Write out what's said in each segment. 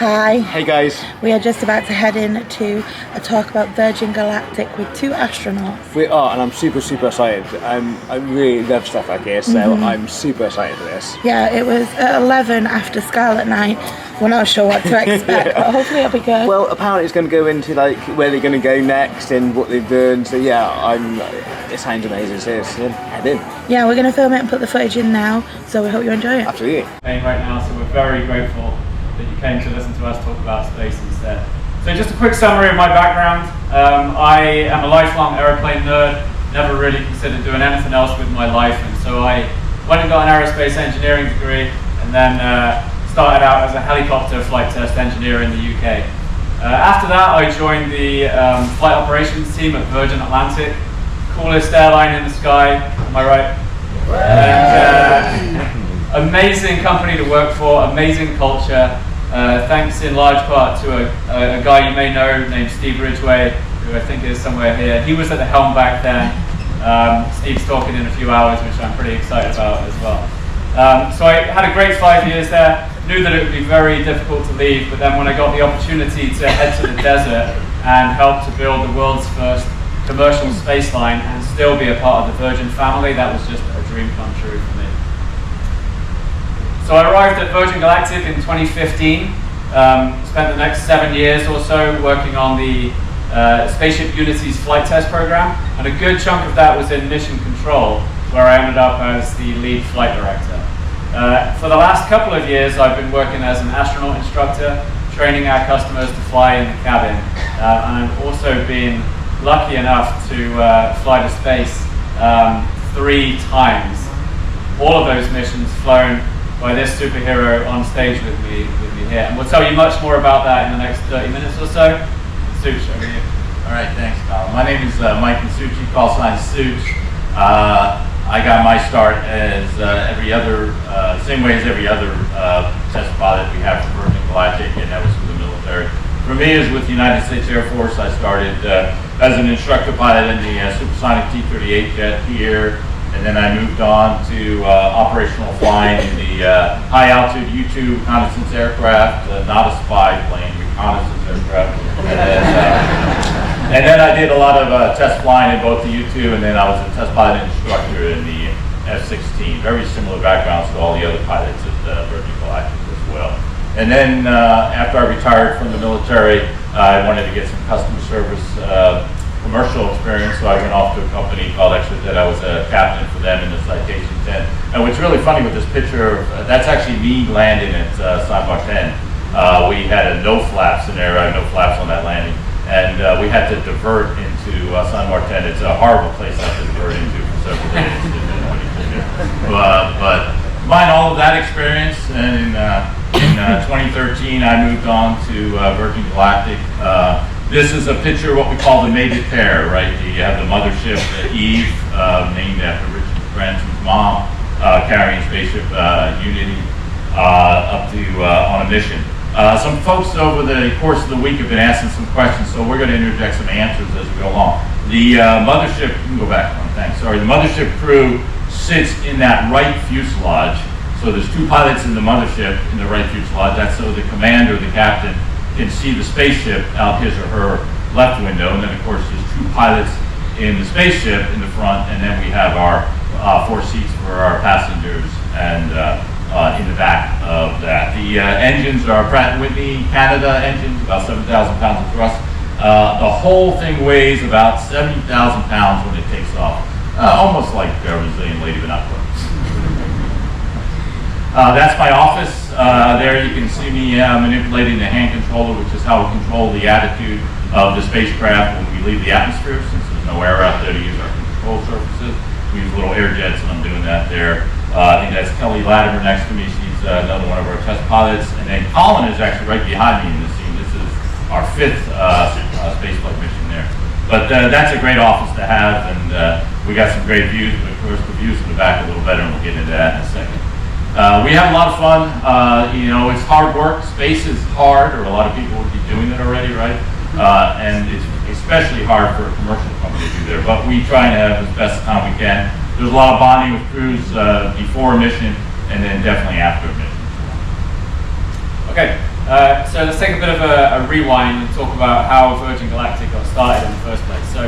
Hi. Hey guys. We are just about to head in to a talk about Virgin Galactic with two astronauts. We are, and I'm super excited. I really love stuff like this, so I'm super excited for this. Yeah, it was at 11 after Scarlet Night. We're not sure what to expect, but hopefully it'll be good. Well, apparently it's going to go into like where they're going to go next and what they've done. So yeah, it sounds amazing. So head in. Yeah, we're going to film it and put the footage in now. So we hope you enjoy it. Absolutely. Right now, so we're very grateful that you came to listen to us talk about space instead. So just a quick summary of my background. I am a lifelong aeroplane nerd, never really considered doing anything else with my life, and so I went and got an aerospace engineering degree and then started out as a helicopter flight test engineer in the UK. After that I joined the flight operations team at Virgin Atlantic, coolest airline in the sky, am I right? And, amazing company to work for, amazing culture. Thanks in large part to a guy you may know named Steve Ridgway, who I think is somewhere here. He was at the helm back then. Steve's talking in a few hours, which I'm pretty excited about as well. So I had a great 5 years there, knew that it would be very difficult to leave, but then when I got the opportunity to head to the desert and help to build the world's first commercial space line and still be a part of the Virgin family, that was just a dream come true for me. So I arrived at Virgin Galactic in 2015, spent the next 7 years or so working on the Spaceship Unity's flight test program, and a good chunk of that was in mission control, where I ended up as the lead flight director. For the last couple of years I've been working as an astronaut instructor, training our customers to fly in the cabin, and I've also been lucky enough to fly to space 3 times. All of those missions flown by this superhero on stage with me here. And we'll tell you much more about that in the next 30 minutes or so. Such, over to you. All right, thanks, Colin. My name is Mike Masucci, call sign Such. I got my start as same way as every other test pilot we have for Virgin Galactic, and that was for the military. For me, it was with the United States Air Force. I started as an instructor pilot in the supersonic T-38 jet here. And then I moved on to operational flying in the high-altitude U-2 reconnaissance aircraft, not a spy plane, reconnaissance aircraft. And then I did a lot of test flying in both the U-2, and then I was a test pilot instructor in the F-16. Very similar backgrounds to all the other pilots at Virgin Galactic as well. And then after I retired from the military, I wanted to get some customer service commercial experience, so I went off to a company called Extrajet. I was a captain for them in the Citation 10. And what's really funny with this picture, that's actually me landing at San Martin. We had a no flap scenario, no flaps on that landing, and we had to divert into San Martin. It's a horrible place to divert into for several days. But combine all of that experience, and in 2013 I moved on to Virgin Galactic. This is a picture of what we call the mated pair, right? You have the mothership, Eve, named after Richard Branson's mom, carrying spaceship Unity up to on a mission. Some folks over the course of the week have been asking some questions, so we're going to interject some answers as we go along. The mothership, you can go back one, thanks. Sorry, the mothership crew sits in that right fuselage. So there's 2 pilots in the mothership in the right fuselage. That's so the commander, the captain, can see the spaceship out his or her left window, and then of course there's 2 pilots in the spaceship in the front, and then we have our 4 seats for our passengers and in the back of that. The engines are Pratt & Whitney Canada engines, about 7,000 pounds of thrust. The whole thing weighs about 70,000 pounds when it takes off, almost like a Brazilian lady, but not quite. That's my office. There you can see me manipulating the hand controller, which is how we control the attitude of the spacecraft when we leave the atmosphere, since there's no air out there to use our control surfaces. We use little air jets, and I'm doing that there. I think that's Kelly Latimer next to me. She's another one of our test pilots. And then Colin is actually right behind me in the scene. This is our 5th spaceflight mission there. But that's a great office to have, and we got some great views, but of course the views in the back are a little better, and we'll get into that in a second. We have a lot of fun. It's hard work. Space is hard, or a lot of people would be doing it already, right? And it's especially hard for a commercial company to do there. But we try and have the best time we can. There's a lot of bonding with crews before a mission, and then definitely after a mission. Okay, So let's take a bit of a rewind and talk about how Virgin Galactic got started in the first place. So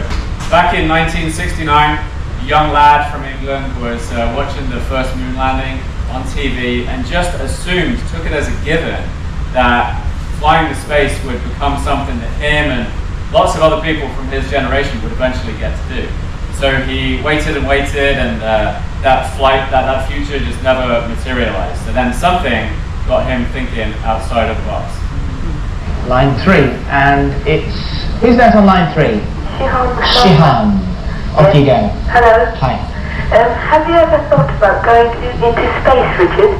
back in 1969, a young lad from England was watching the first moon landing on TV and just assumed, took it as a given, that flying to space would become something that him and lots of other people from his generation would eventually get to do. So he waited and waited, and that flight, that future just never materialized. So then something got him thinking outside of the box. Line 3, and it's... Who's that on line 3? Shihan. Off you go. Hello. Hi. Have you ever thought about going into space, Richard?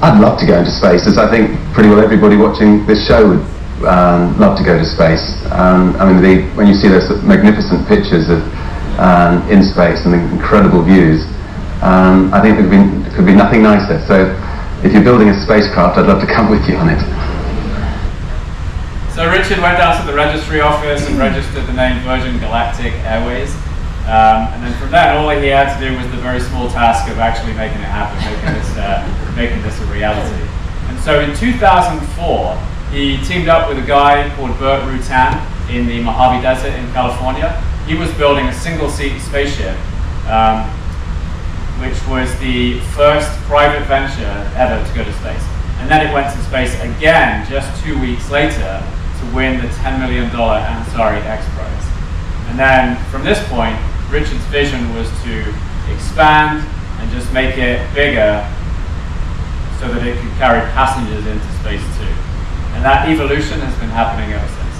I'd love to go into space, as I think pretty well everybody watching this show would love to go to space. I mean, when you see those magnificent pictures of in space and the incredible views, I think there could be nothing nicer. So if you're building a spacecraft, I'd love to come with you on it. So Richard went down to the registry office and registered the name Virgin Galactic Airways. And then from then, all he had to do was the very small task of actually making it happen, making this a reality. And so in 2004, he teamed up with a guy called Burt Rutan in the Mojave Desert in California. He was building a single-seat spaceship, which was the first private venture ever to go to space. And then it went to space again just 2 weeks later to win the $10 million Ansari X Prize. And then from this point, Richard's vision was to expand and just make it bigger so that it could carry passengers into space too. And that evolution has been happening ever since.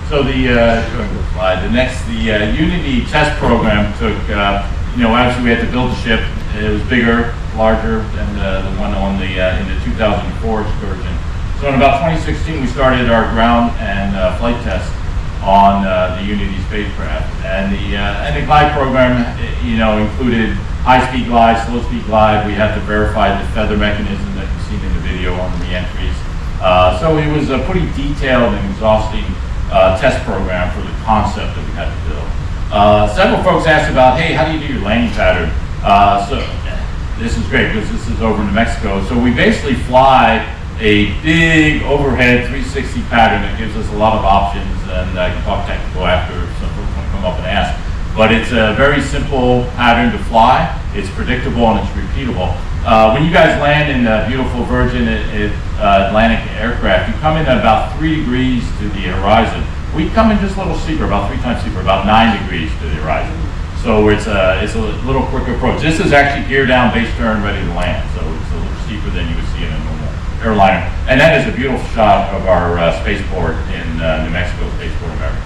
So the Unity test program took, obviously we had to build the ship. It was bigger, larger than the one on in the 2004 excursion. So in about 2016, we started our ground and flight tests on the Unity spacecraft, and the glide program, included high-speed glide, slow-speed glide. We had to verify the feather mechanism that you've seen in the video on the entries. So it was a pretty detailed and exhausting test program for the concept that we had to build. Several folks asked about, hey, how do you do your landing pattern? So this is great because this is over in New Mexico. So we basically fly a big overhead 360 pattern that gives us a lot of options, and I can talk technical after if some folks want to come up and ask. But it's a very simple pattern to fly. It's predictable and it's repeatable. When you guys land in the beautiful Virgin Atlantic aircraft, you come in at about 3 degrees to the horizon. We come in just a little steeper, about 3 times steeper, about 9 degrees to the horizon. So it's a little quicker approach. This is actually gear down, base turn, ready to land. So it's a little steeper than you would see in a normal airliner. And that is a beautiful shot of our spaceport in New Mexico, Spaceport America.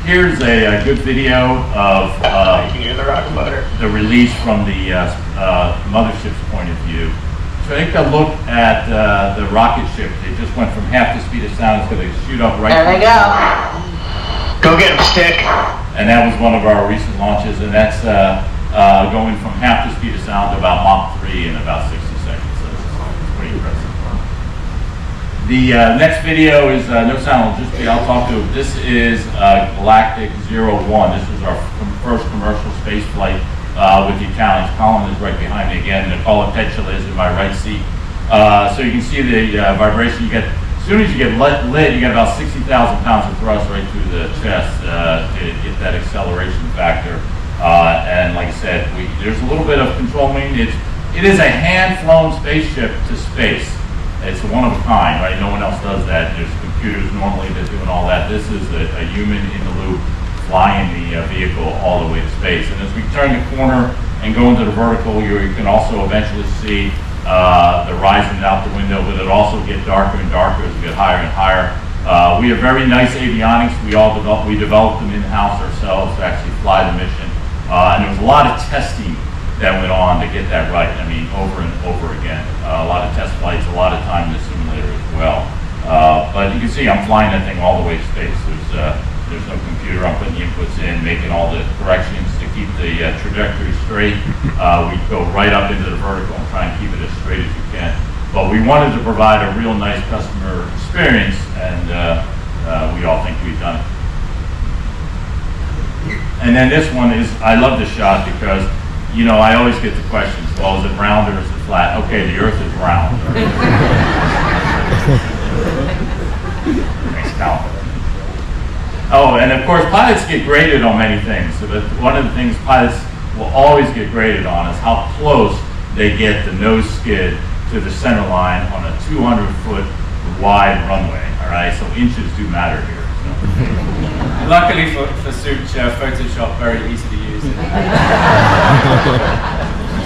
Here's a good video of the release from the mothership's point of view. So take a look at the rocket ship. It just went from half the speed of sound. It's going to shoot up right There they go. Go get him, Stick. And that was one of our recent launches, and that's going from half the speed of sound to about Mach 3 in about 60 seconds. So it's pretty impressive. The next video is no sound, I'll talk to. This is Galactic 01. This is our first commercial space flight with the Italians. Colin is right behind me again. Nicola Petula is in my right seat. So you can see the vibration you get. As soon as you get lit, you get about 60,000 pounds of thrust right through the chest to get that acceleration factor. And like I said, there's a little bit of controlling. It is a hand-flown spaceship to space. It's one of a kind, right? No one else does that. There's computers normally that doing all that. This is a human in the loop flying the vehicle all the way to space. And as we turn the corner and go into the vertical, you can also eventually see the horizon out the window, but it also gets darker and darker as we get higher and higher. We have very nice avionics. We developed them in-house ourselves to actually fly the mission. And there was a lot of testing that went on to get that right. I mean, over and over again. A lot of test flights, a lot of time in the simulator as well. But you can see I'm flying that thing all the way to space. There's no computer. I'm putting the inputs in, making all the corrections to keep the trajectory straight. We go right up into the vertical and try and keep it as straight as you can. But we wanted to provide a real nice customer experience, and we all think we've done it. And then this one is, I love this shot because, I always get the questions, well, is it round or is it flat. Okay, the Earth is round. Nice cow. Oh, and of course, pilots get graded on many things. So one of the things pilots will always get graded on is how close they get the nose skid to the center line on a 200-foot wide runway. All right, so inches do matter here. So. Luckily for Such, Photoshop very easy to use.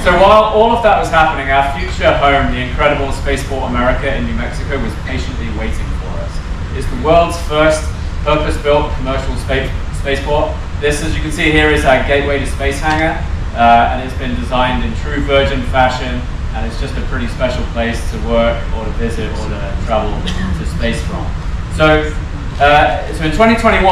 So while all of that was happening, our future home, the incredible Spaceport America in New Mexico, was patiently waiting for us. It's the world's first purpose-built commercial spaceport. This, as you can see here, is our gateway to space hangar, and it's been designed in true Virgin fashion, and it's just a pretty special place to work or to visit or to travel to space from. So in 2021,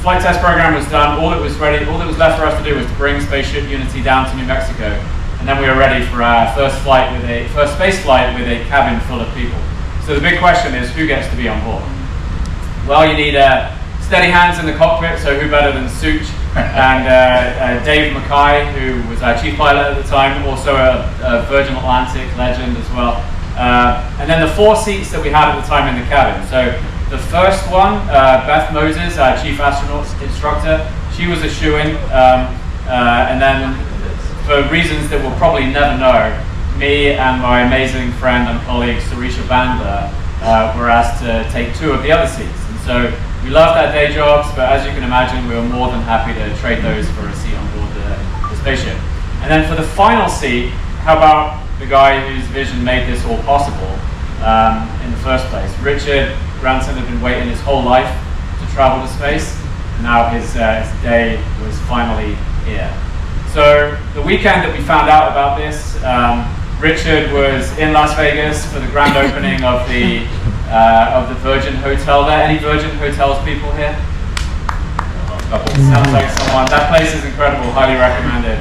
flight test program was done. All that was left for us to do was to bring Spaceship Unity down to New Mexico, and then we were ready for our first space flight with a cabin full of people. So the big question is, who gets to be on board? Well, you need steady hands in the cockpit, so who better than Such and Dave Mackay, who was our chief pilot at the time, also a Virgin Atlantic legend as well. And then the 4 seats that we had at the time in the cabin. So the first one, Beth Moses, our chief astronaut instructor, she was a shoo-in. And then for reasons that we'll probably never know, me and my amazing friend and colleague Sarisha Bandler were asked to take 2 of the other seats. So we loved our day jobs, but as you can imagine, we were more than happy to trade those for a seat on board the spaceship. And then for the final seat, how about the guy whose vision made this all possible in the first place? Richard Branson had been waiting his whole life to travel to space, and now his day was finally here. So the weekend that we found out about this, Richard was in Las Vegas for the grand opening of the Virgin Hotel there. Any Virgin Hotels people here? Sounds like someone. That place is incredible, highly recommended.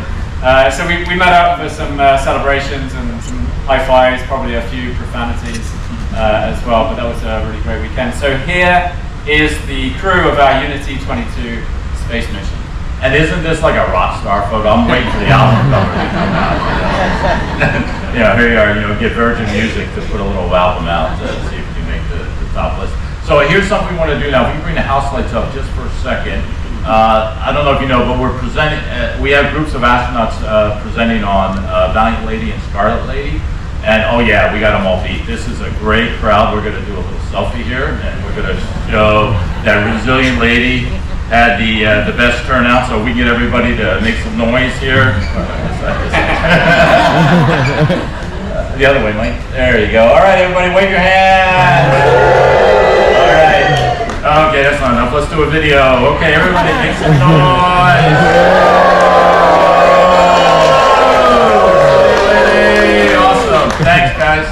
So we met up for some celebrations and some high fives, probably a few profanities as well, but that was a really great weekend. So here is the crew of our Unity 22 space mission. And isn't this like a rock star photo? I'm waiting for the album cover to come out. Here you are, get Virgin Music to put a little album out to see if you make the top list. So here's something we want to do now. We can bring the house lights up just for a second. I don't know if you know, but we're presenting, we have groups of astronauts presenting on Valiant Lady and Scarlet Lady. And oh yeah, we got them all beat. This is a great crowd. We're going to do a little selfie here, and we're going to show that Resilient Lady had the best turnout, so we get everybody to make some noise here. The other way, Mike. There you go. All right, everybody, wave your hand. All right. Okay, that's not enough. Let's do a video. Okay, everybody, make some noise. Awesome. Thanks, guys.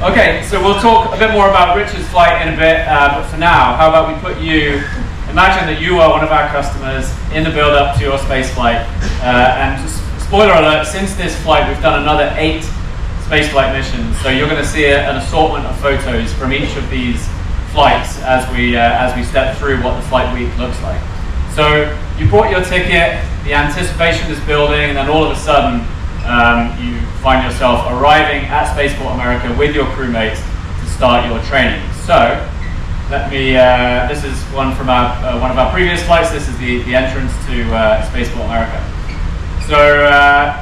Okay, so we'll talk a bit more about Richard's flight in a bit, but for now, how about we put you, imagine that you are one of our customers in the build-up to your space flight, and just, spoiler alert, since this flight we've done another 8 spaceflight missions, so you're going to see an assortment of photos from each of these flights as we step through what the flight week looks like. So you bought your ticket, the anticipation is building, and then all of a sudden you find yourself arriving at Spaceport America with your crewmates to start your training. So let me, this is one from one of our previous flights. This is the entrance to Spaceport America. So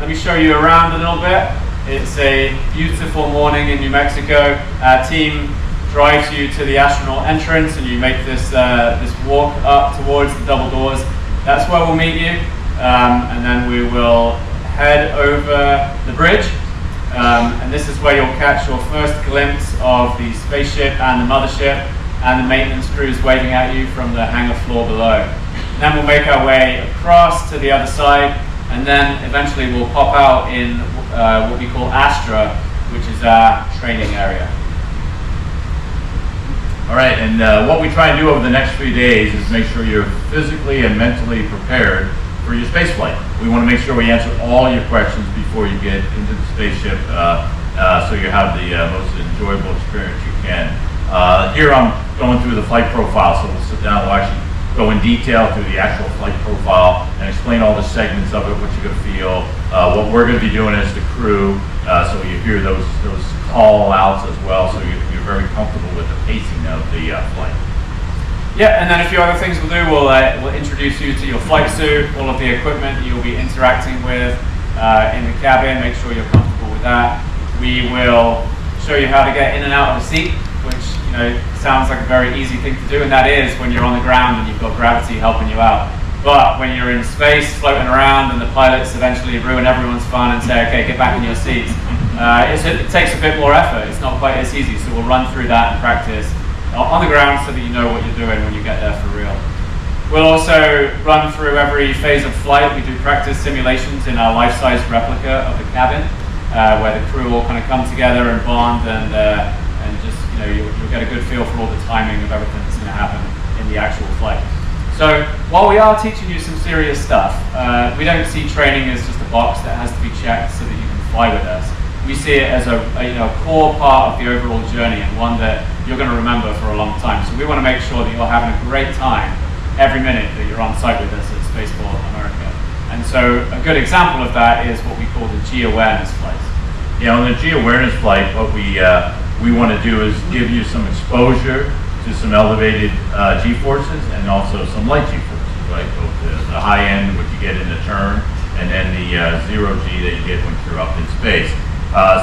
let me show you around a little bit. It's a beautiful morning in New Mexico. Our team drives you to the astronaut entrance, and you make this walk up towards the double doors. That's where we'll meet you, and then we will head over the bridge, and this is where you'll catch your first glimpse of the spaceship and the mothership and the maintenance crews waving at you from the hangar floor below. And then we'll make our way across to the other side, and then eventually we'll pop out in what we call Astra, which is our training area. All right, and what we try and do over the next 3 days is make sure you're physically and mentally prepared for your space flight. We want to make sure we answer all your questions before you get into the spaceship, so you have the most enjoyable experience you can. Here I'm going through the flight profile, so we'll sit down, we'll actually go in detail through the actual flight profile and explain all the segments of it, what you're going to feel, What we're going to be doing as the crew, so you hear those call outs as well, so you're very comfortable with the pacing of the flight. Yeah, and then a few other things we'll do, we'll introduce you to your flight suit, all of the equipment you'll be interacting with in the cabin, make sure you're comfortable with that. We will show you how to get in and out of the seat, which sounds like a very easy thing to do, and that is when you're on the ground and you've got gravity helping you out. But when you're in space, floating around, and the pilots eventually ruin everyone's fun and say, okay, get back in your seats, it takes a bit more effort. It's not quite as easy, so we'll run through that and practice on the ground so that you know what you're doing when you get there for real. We'll also run through every phase of flight. We do practice simulations in our life-size replica of the cabin, where the crew all kind of come together and bond, and just you'll get a good feel for all the timing of everything that's going to happen in the actual flight. So while we are teaching you some serious stuff, we don't see training as just a box that has to be checked so that you can fly with us. We see it as a core part of the overall journey, and one that you're going to remember for a long time. So we want to make sure that you're having a great time every minute that you're on site with us at Spaceport America. And so a good example of that is what we call the G-awareness flights. Yeah, on the G-awareness flight, what we want to do is give you some exposure to some elevated G-forces and also some light G-forces, right? Both the high end, which you get in the turn, and then the zero G that you get when you're up in space.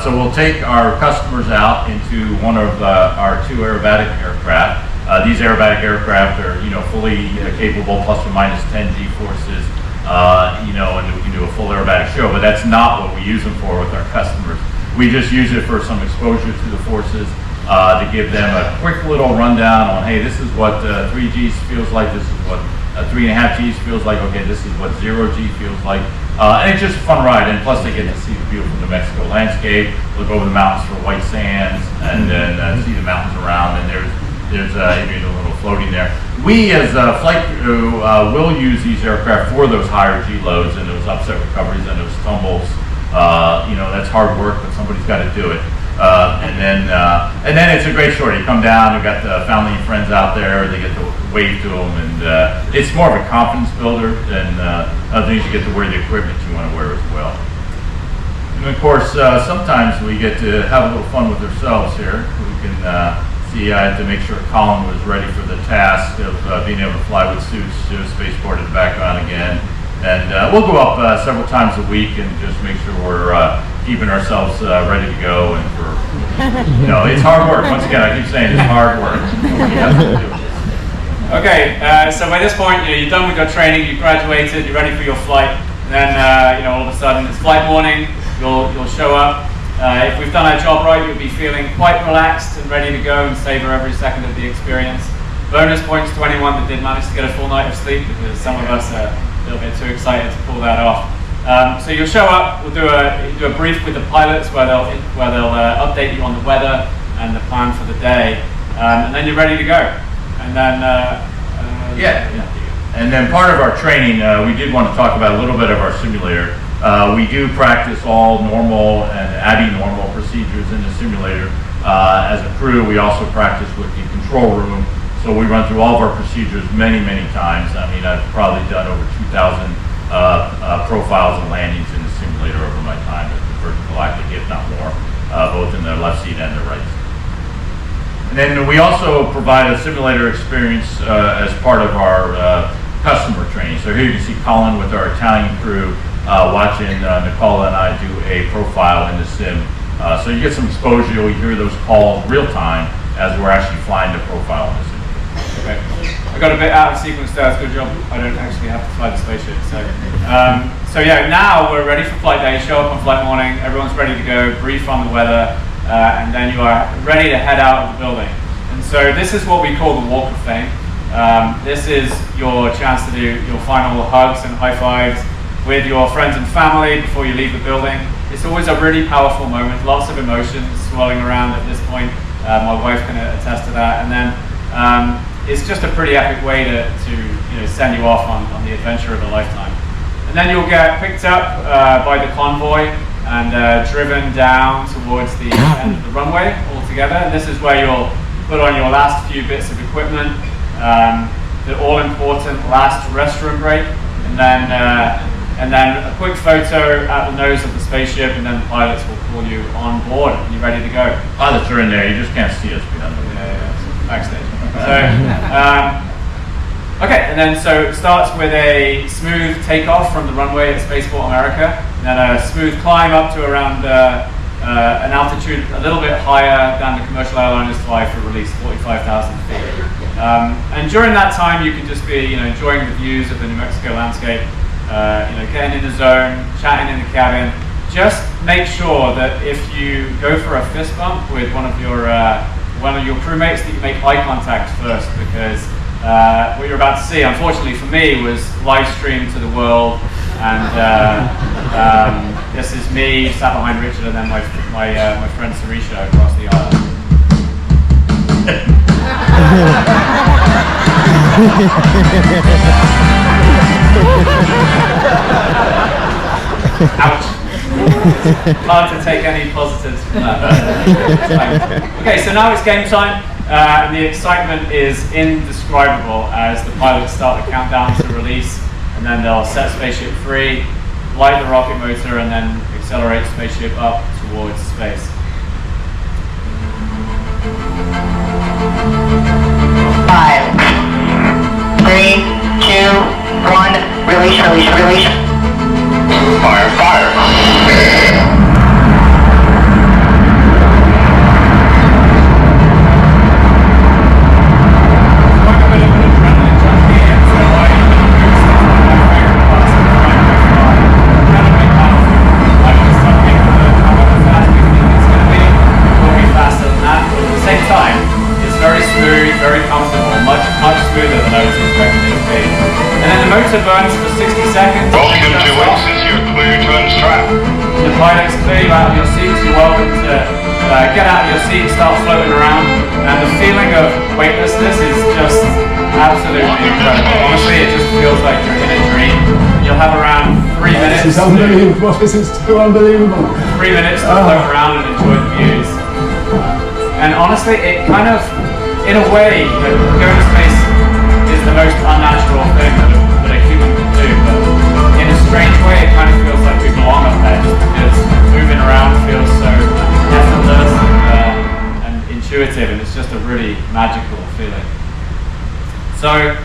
So we'll take our customers out into one of our two aerobatic aircraft. These aerobatic aircraft are, fully capable, plus or minus 10 G-forces, and we can do a full aerobatic show, but that's not what we use them for with our customers. We just use it for some exposure to the forces, to give them a quick little rundown on, hey, this is what 3 Gs feels like, this is what 3.5 Gs feels like, okay, this is what 0 G feels like. And it's just a fun ride, and plus they get to see the beautiful New Mexico landscape, look over the mountains for white sands, and then see the mountains around, and there's even a little floating there. We as a flight crew will use these aircraft for those higher G loads and those upset recoveries and those tumbles. That's hard work, but somebody's got to do it. And then it's a great story. You come down, you've got the family and friends out there, they get to wave to them, and it's more of a confidence builder than other things. You get to wear the equipment you want to wear as well. And of course, sometimes we get to have a little fun with ourselves here. We can see I had to make sure Colin was ready for the task of being able to fly with suits to spaceport and back on again. And we'll go up several times a week and just make sure we're keeping ourselves ready to go. And for it's hard work. Once again, I keep saying it's hard work. Okay, so by this point, you're done with your training, you graduated, you're ready for your flight. And then, all of a sudden, it's flight morning. You'll show up. If we've done our job right, you'll be feeling quite relaxed and ready to go and savor every second of the experience. Bonus points to anyone that did manage to get a full night of sleep, because some of us are a little bit too excited to pull that off. So you'll show up. We'll do a brief with the pilots where they'll update you on the weather and the plan for the day, and then you're ready to go. And then And then part of our training, we did want to talk about a little bit of our simulator. We do practice all normal and abnormal procedures in the simulator. As a crew, we also practice with the control room. So we run through all of our procedures many, many times. I mean, I've probably done over 2,000 profiles and landings in the simulator over my time at the Virgin Galactic, if not more, both in the left seat and the right seat. And then we also provide a simulator experience as part of our customer training. So here you can see Colin with our Italian crew watching Nicola and I do a profile in the sim. So you get some exposure, you hear those calls real time as we're actually flying the profile in the sim. Okay. I got a bit out of sequence there. It's a good job I don't actually have to fly the spaceship. So yeah, now we're ready for flight day. Show up on flight morning. Everyone's ready to go. Brief on the weather, and then you are ready to head out of the building. And so this is what we call the Walk of Fame. This is your chance to do your final hugs and high fives with your friends and family before you leave the building. It's always a really powerful moment. Lots of emotions swirling around at this point. My wife can attest to that. And then it's just a pretty epic way to send you off on the adventure of a lifetime. And then you'll get picked up by the convoy and driven down towards the end of the runway altogether. And this is where you'll put on your last few bits of equipment, the all-important last restroom break, and then and then a quick photo at the nose of the spaceship, and then the pilots will call you on board and you're ready to go. Pilots are in there, you just can't see us behind them. Backstage. So, okay, and then so it starts with a smooth takeoff from the runway at Spaceport America, and then a smooth climb up to around an altitude a little bit higher than the commercial airliners fly for release, 45,000 feet. And during that time, you can just be, enjoying the views of the New Mexico landscape, getting in the zone, chatting in the cabin. Just make sure that if you go for a fist bump with one of your crewmates, that you make eye contact first, because what you're about to see, unfortunately for me, was live streamed to the world, and this is me sat behind Richard, and then my friend Sarisha across the aisle. Ouch. Hard to take any positives from that. Okay, so now it's game time, and the excitement is indescribable as the pilots start the countdown to release, and then they'll set spaceship free, light the rocket motor, and then accelerate spaceship up towards space. 5, 3, 2, 1, release. Fire. Burns for 60 seconds. Welcome to Wilson, you're clear to unstrap. The pilots clear you out of your seats. You're welcome to get out of your seat, start floating around, and the feeling of weightlessness is just absolutely incredible. Honestly, it just feels like you're in a dream. You'll have around 3 minutes. This is unbelievable. This is too unbelievable. 3 minutes to float around and enjoy the views. And honestly, it kind of, in a way, going to space is the most unnatural thing that a human can do, but in a strange way it kind of feels like we belong up there, just because moving around feels so effortless and intuitive, and it's just a really magical feeling. So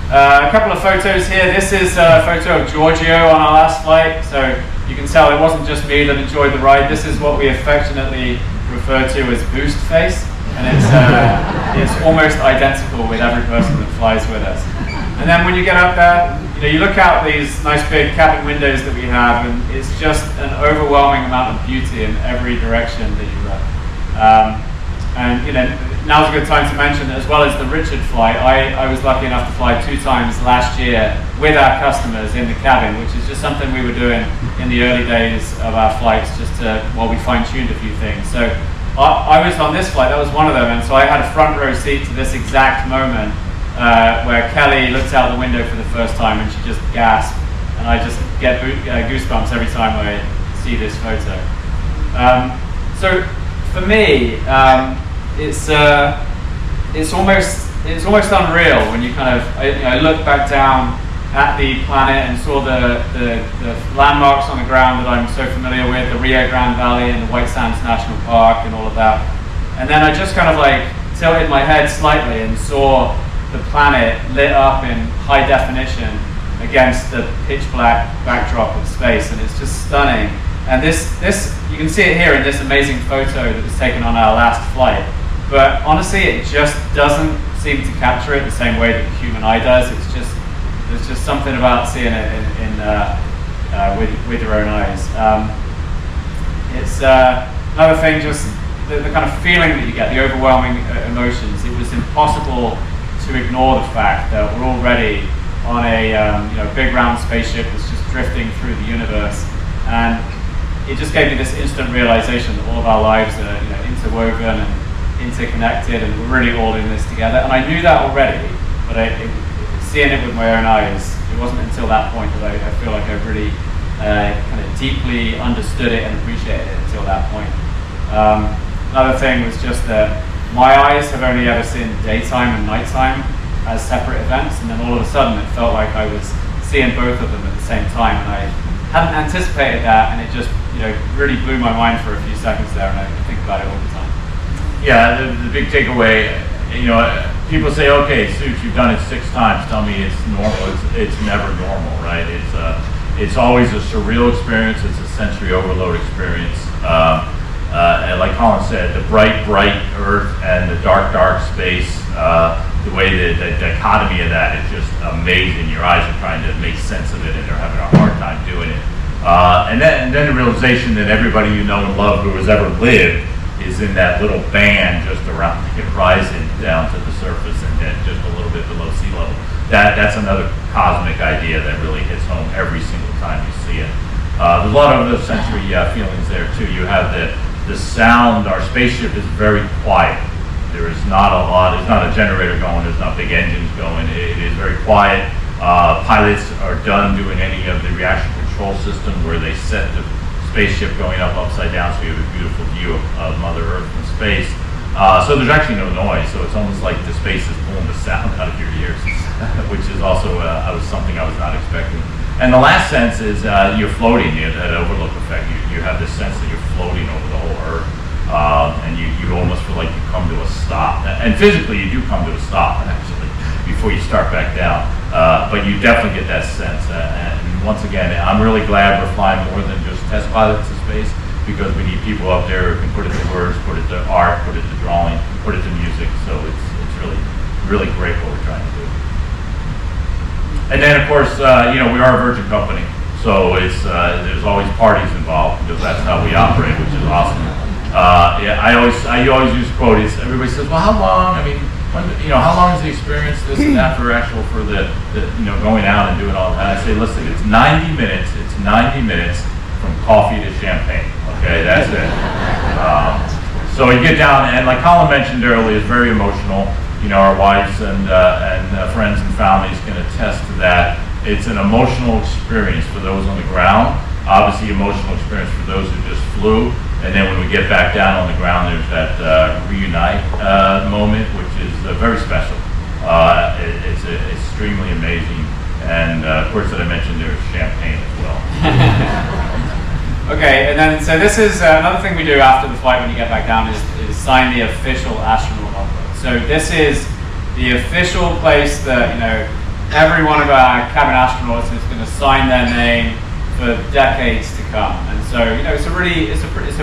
a couple of photos here. This is a photo of Giorgio on our last flight, so you can tell it wasn't just me that enjoyed the ride. This is what we affectionately refer to as boost face, and it's almost identical with every person that flies with us. And then when you get up there, you look out these nice big cabin windows that we have, and it's just an overwhelming amount of beauty in every direction that you look. And now's a good time to mention that, as well as the Richard flight, I was lucky enough to fly 2 times last year with our customers in the cabin, which is just something we were doing in the early days of our flights, just while we fine-tuned a few things. So I was on this flight, that was one of them, and so I had a front row seat to this exact moment where Kelly looked out the window for the first time and she just gasped, and I just get goosebumps every time I see this photo. So for me, it's almost unreal when you kind of I look back down at the planet and saw the landmarks on the ground that I'm so familiar with, the Rio Grande Valley and the White Sands National Park and all of that. And then I just kind of like tilted my head slightly and saw the planet lit up in high definition against the pitch black backdrop of space, and it's just stunning. And this you can see it here in this amazing photo that was taken on our last flight. But honestly, it just doesn't seem to capture it the same way that the human eye does. There's just something about seeing it with your own eyes. It's another thing, just the kind of feeling that you get, the overwhelming emotions. It was impossible to ignore the fact that we're already on a big round spaceship that's just drifting through the universe, and it just gave me this instant realization that all of our lives are interwoven and interconnected, and we're really all in this together. And I knew that already, but seeing it with my own eyes, it wasn't until that point that I feel like I really kind of deeply understood it and appreciated it until that point. Another thing was just that my eyes have only ever seen daytime and nighttime as separate events, and then all of a sudden it felt like I was seeing both of them at the same time, and I hadn't anticipated that, and it just really blew my mind for a few seconds there, and I think about it all the time. Yeah, the big takeaway, people say, okay, Suits, you've done it 6 times. Tell me it's normal. It's never normal, right? It's always a surreal experience. It's a sensory overload experience. And like Colin said, the bright Earth and the dark space, the way the dichotomy of that is just amazing. Your eyes are trying to make sense of it, and they're having a hard time doing it. And then the realization that everybody you know and love who has ever lived is in that little band just around the horizon down to the surface, and then just a little bit below sea level. That's another cosmic idea that really hits home every single time you see it. There's a lot of other sensory feelings there too. You have the sound. Our spaceship is very quiet. There is not a lot. There's not a generator going. There's not big engines going. It is very quiet. Pilots are done doing any of the reaction control system where they set the spaceship going up upside down, so you have a beautiful view of Mother Earth from space. So there's actually no noise. So it's almost like the space is pulling the sound out of your ears, which is also something I was not expecting. And the last sense is you're floating. That overlook effect. You have this sense that you're floating over the whole Earth, and you almost feel like you come to a stop. And physically, you do come to a stop actually before you start back down. But you definitely get that sense. And once again, I'm really glad we're flying more than just test pilots in space, because we need people up there who can put it to words, put it to art, put it to drawing, put it to music. So it's really great what we're trying to do. And then, of course, we are a Virgin company, so there's always parties involved, because that's how we operate, which is awesome. I always use a quote. Everybody says, "Well, how long? I mean, how long is the experience? This and that for the going out and doing all that." I say, listen, it's 90 minutes. It's 90 minutes from coffee to champagne. Okay, that's it. So you get down, and like Colin mentioned earlier, it's very emotional. Our wives and friends and families can attest to that. It's an emotional experience for those on the ground. Obviously, emotional experience for those who just flew. And then when we get back down on the ground, there's that reunite moment, which is very special. It's extremely amazing. And of course, that I mentioned, there's champagne as well. Okay, and then so this is another thing we do after the flight when you get back down is sign the official astronaut logbook. So this is the official place that every one of our cabin astronauts is going to sign their name for decades to come. And so it's a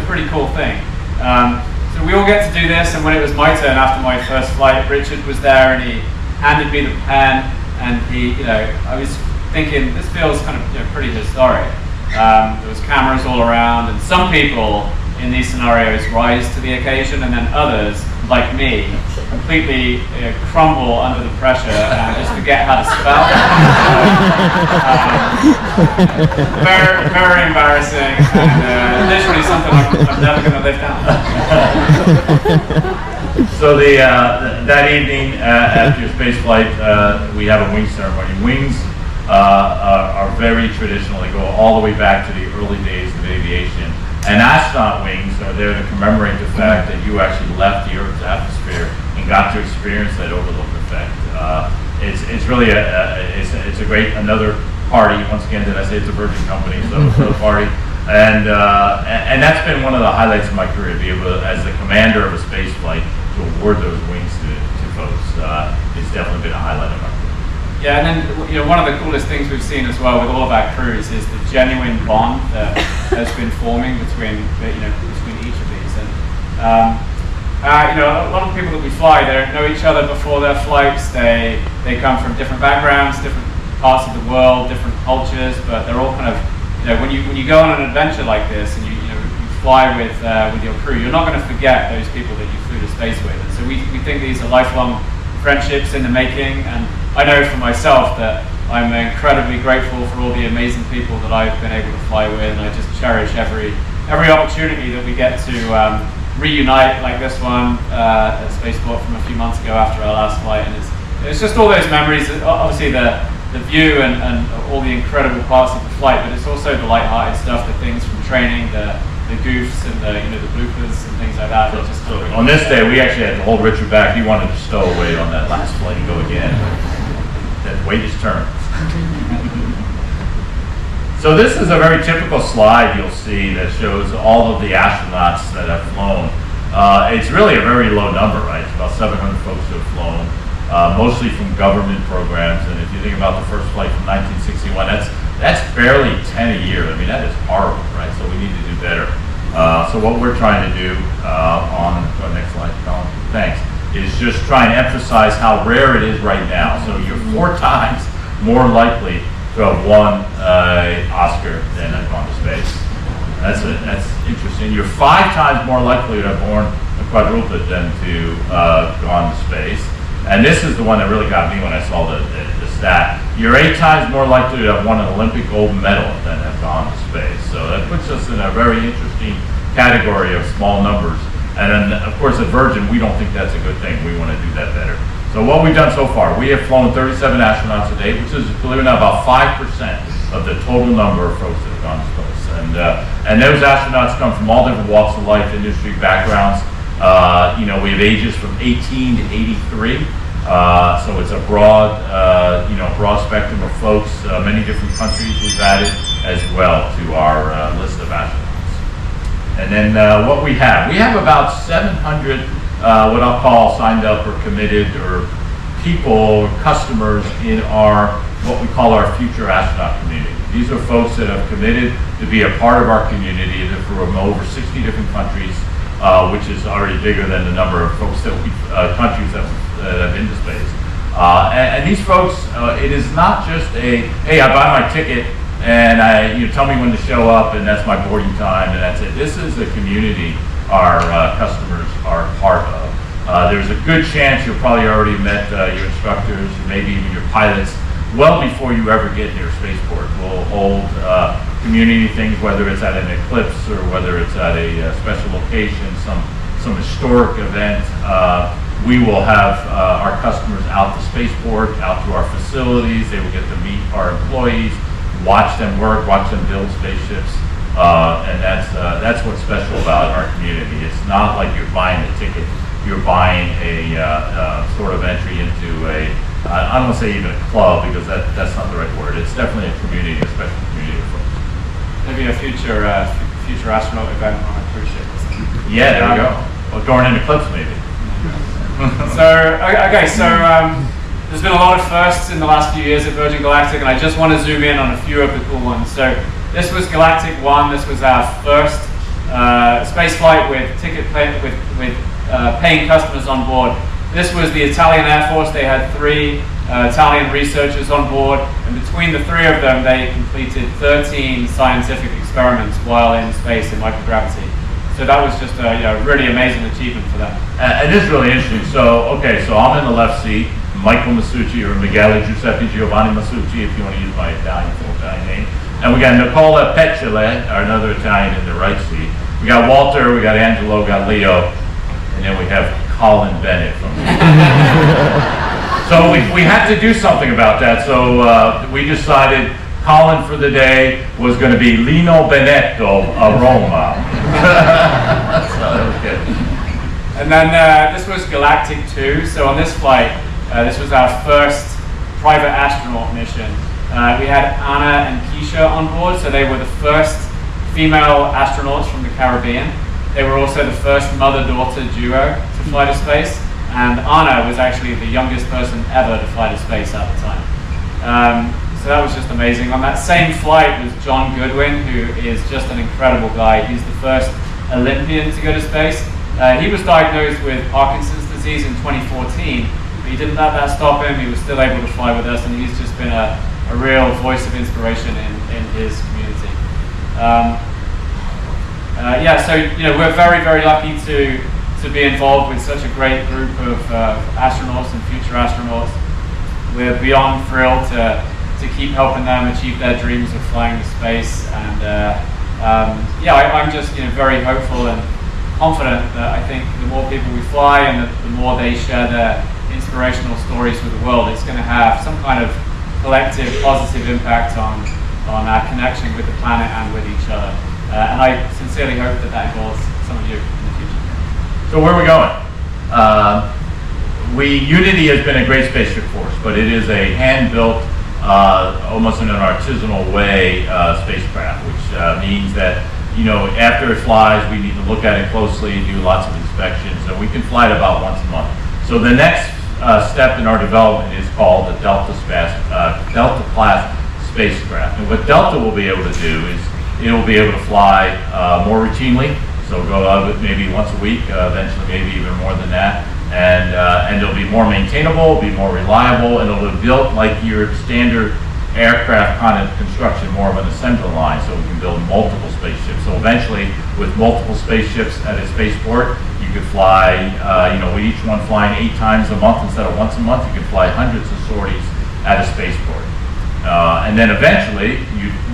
pretty cool thing. So we all get to do this, and when it was my turn after my first flight, Richard was there and he handed me the pen, and I was thinking, this feels kind of pretty historic. There was cameras all around, and some people in these scenarios rise to the occasion, and then others, like me, completely crumble under the pressure and just forget how to spell. Very embarrassing, and literally something I'm never going to live down. So that evening after your space flight, we have a wing ceremony. Wings are very traditional. They go all the way back to the early days of aviation. And astronaut wings are there to commemorate the fact that you actually left the Earth's atmosphere and got to experience that overlook effect. It's really it's a great another party. Once again, did I say it's a Virgin company? So it's a party, and that's been one of the highlights of my career. To be able to, as the commander of a space flight, to award those wings to folks, it's definitely been a highlight of my career. Yeah, and then one of the coolest things we've seen as well with all of our crews is the genuine bond that has been forming between each of these. And a lot of people that we fly, they don't know each other before their flights. They come from different backgrounds, different parts of the world, different cultures, but they're all kind of when you go on an adventure like this and you fly with your crew, you're not going to forget those people that you flew to space with. And so we think these are lifelong friendships in the making, and I know for myself that I'm incredibly grateful for all the amazing people that I've been able to fly with, and I just cherish every opportunity that we get to reunite like this one at Spaceport from a few months ago after our last flight. And it's just all those memories, obviously the view and all the incredible parts of the flight, but it's also the light-hearted stuff, the things from training, the goofs and the bloopers and things like that. So on this day, we actually had to hold Richard back. He wanted to stow away on that last flight and go again. That wait his turn. So this is a very typical slide you'll see that shows all of the astronauts that have flown. It's really a very low number, right? It's about 700 folks who have flown, mostly from government programs. And if you think about the first flight from 1961, that's barely 10 a year. I mean, that is horrible, right? So we need to do better. So what we're trying to do on the next slide, Colin, thanks, is just try and emphasize how rare it is right now. So you're 4 times more likely to have won an Oscar than have gone to space. That's interesting. You're 5 times more likely to have born a quadruplet than to gone to space. And this is the one that really got me when I saw the stat. You're 8 times more likely to have won an Olympic gold medal than have gone to space. So that puts us in a very interesting category of small numbers. And then, of course, at Virgin, we don't think that's a good thing. We want to do that better. So what we've done so far, we have flown 37 astronauts a day, which is, believe it or not, about 5% of the total number of folks that have gone to space. And those astronauts come from all different walks of life, industry backgrounds. We have ages from 18 to 83. So it's a broad spectrum of folks, many different countries we've added as well to our list of astronauts. And then what we have about 700 what I'll call signed up or committed or people, customers in what we call our future astronaut community. These are folks that have committed to be a part of our community. They're from over 60 different countries, which is already bigger than the number of folks countries that have been to space. And these folks, it is not just hey, I buy my ticket and you tell me when to show up and that's my boarding time and that's it. This is a community our customers are part of. There's a good chance you'll probably already met your instructors, maybe even your pilots, well before you ever get near spaceport. We'll hold community things, whether it's at an eclipse or whether it's at a special location, some historic event. We will have our customers out to spaceport, out to our facilities. They will get to meet our employees, watch them work, watch them build spaceships. And that's what's special about our community. It's not like you're buying a ticket. You're buying a sort of entry into I don't want to say even a club because that's not the right word. It's definitely a community, a special community of folks. Maybe a future astronaut event on a cruise ship or something. Yeah, there we go. Well, during an eclipse maybe. So there's been a lot of firsts in the last few years at Virgin Galactic, and I just want to zoom in on a few of the cool ones. So this was Galactic 1. This was our first space flight with paying customers on board. This was the Italian Air Force. They had 3 Italian researchers on board, and between the 3 of them, they completed 13 scientific experiments while in space in microgravity. So that was just a really amazing achievement for them. And this is really interesting. So I'm in the left seat. Michael Masucci, or Michele Giuseppe Giovanni Masucci, if you want to use my full Italian name. And we got Nicola Pecciole, another Italian, in the right seat. We got Walter, we got Angelo, we got Leo, and then we have Colin Bennett. So we had to do something about that. So we decided Colin for the day was going to be Lino Benetto of Roma. So that was good. And then this was Galactic 2. So on this flight, this was our first private astronaut mission. We had Anna and Keisha on board, so they were the first female astronauts from the Caribbean. They were also the first mother-daughter duo to fly to space, and Anna was actually the youngest person ever to fly to space at the time. So that was just amazing. On that same flight was John Goodwin, who is just an incredible guy. He's the first Olympian to go to space. He was diagnosed with Parkinson's disease in 2014. He didn't let that stop him. He was still able to fly with us, and he's just been a real voice of inspiration in his community. So we're very, very lucky to be involved with such a great group of astronauts and future astronauts. We're beyond thrilled to keep helping them achieve their dreams of flying to space, and I'm just very hopeful and confident that I think the more people we fly and the more they share their inspirational stories with the world, it's going to have some kind of collective positive impact on our connection with the planet and with each other. And I sincerely hope that involves some of you in the future. So where are we going? Unity has been a great spaceship for us, but it is a hand-built almost in an artisanal way spacecraft, which means that, you know, after it flies, we need to look at it closely, do lots of inspections, and we can fly it about once a month. So the next step in our development is called the Delta class spacecraft. And what Delta will be able to do is it will be able to fly more routinely, so go out maybe once a week, eventually maybe even more than that. And it'll be more maintainable, be more reliable, and it'll be built like your standard aircraft kind of construction, more of an assembly line, so we can build multiple spaceships. So eventually, with multiple spaceships at a spaceport, you could fly, you know, with each one flying 8 times a month instead of once a month, you could fly hundreds of sorties at a spaceport. And then eventually,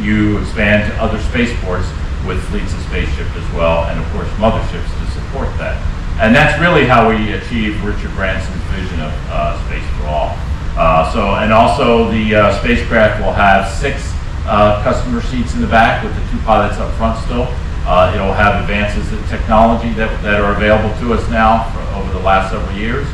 you expand to other spaceports with fleets of spaceships as well, and of course, motherships to support that. And that's really how we achieve Richard Branson's vision of Space for All. And also the spacecraft will have 6 customer seats in the back with the 2 pilots up front still. It'll have advances in technology that are available to us now over the last several years.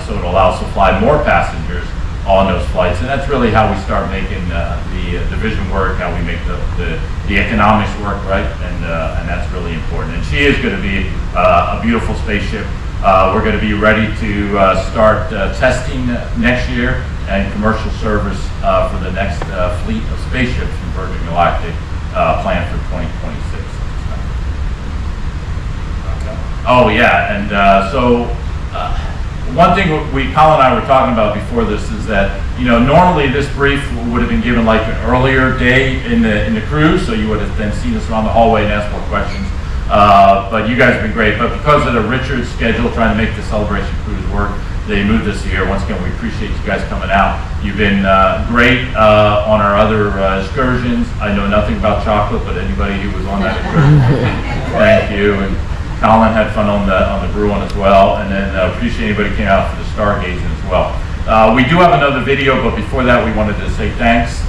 So it allows us to fly more passengers on those flights. And that's really how we start making the vision work, how we make the economics work, right? And that's really important. And she is going to be a beautiful spaceship. We're going to be ready to start testing next year and commercial service for the next fleet of spaceships from Virgin Galactic planned for 2026. Oh yeah, and one thing Colin and I were talking about before this is that, you know, normally this brief would have been given like an earlier day in the cruise, so you would have then seen us around the hallway and asked more questions. But you guys have been great. But because of the Richard schedule, trying to make the celebration cruise work, they moved this here. Once again, we appreciate you guys coming out. You've been great on our other excursions. I know nothing about chocolate, but anybody who was on that excursion, thank you. And Colin had fun on the brew one as well. And then appreciate anybody who came out for the stargazing as well. We do have another video, but before that, we wanted to say thanks.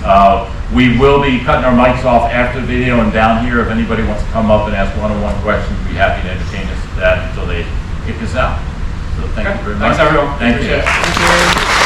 We will be cutting our mics off after the video, and down here, if anybody wants to come up and ask one-on-one questions, we'd be happy to entertain us with that until they kick us out. So thank you very much. Thanks, everyone. Thank you. Thank you.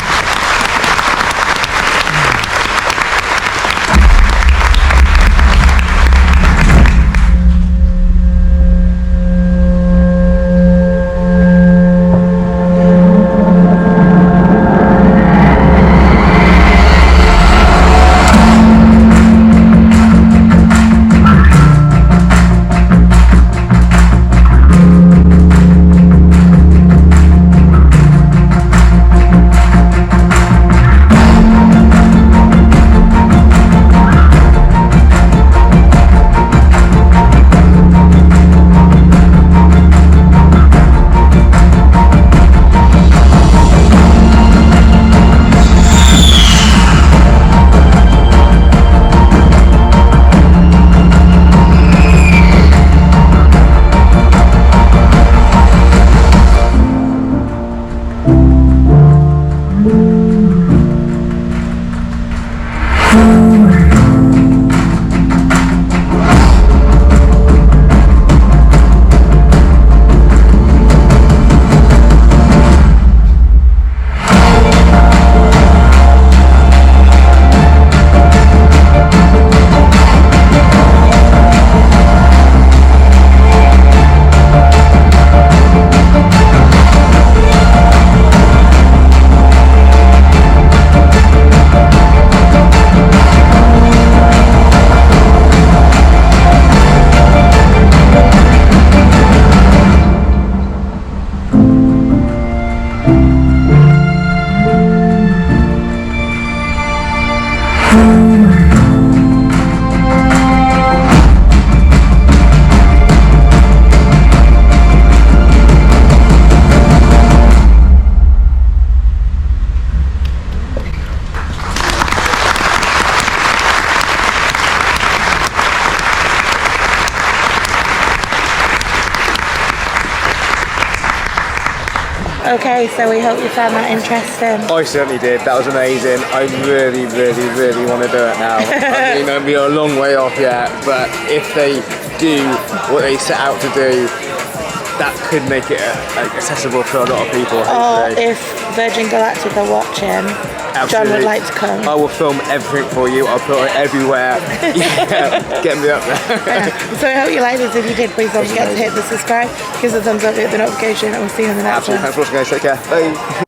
Okay, so we hope you found that interesting. I certainly did. That was amazing. I really, really, really want to do it now. I mean, we're a long way off yet, but if they do what they set out to do, that could make it accessible for a lot of people. Or hopefully. if Virgin Galactic are watching, John would like to come. I will film everything for you. I'll put it everywhere. Yeah, get me up there. So I hope you liked this. If you did, please don't forget to hit the subscribe, give us a thumbs up, hit the notification, and we'll see you in the next one. Absolutely. Thanks for watching, guys. Take care. Bye.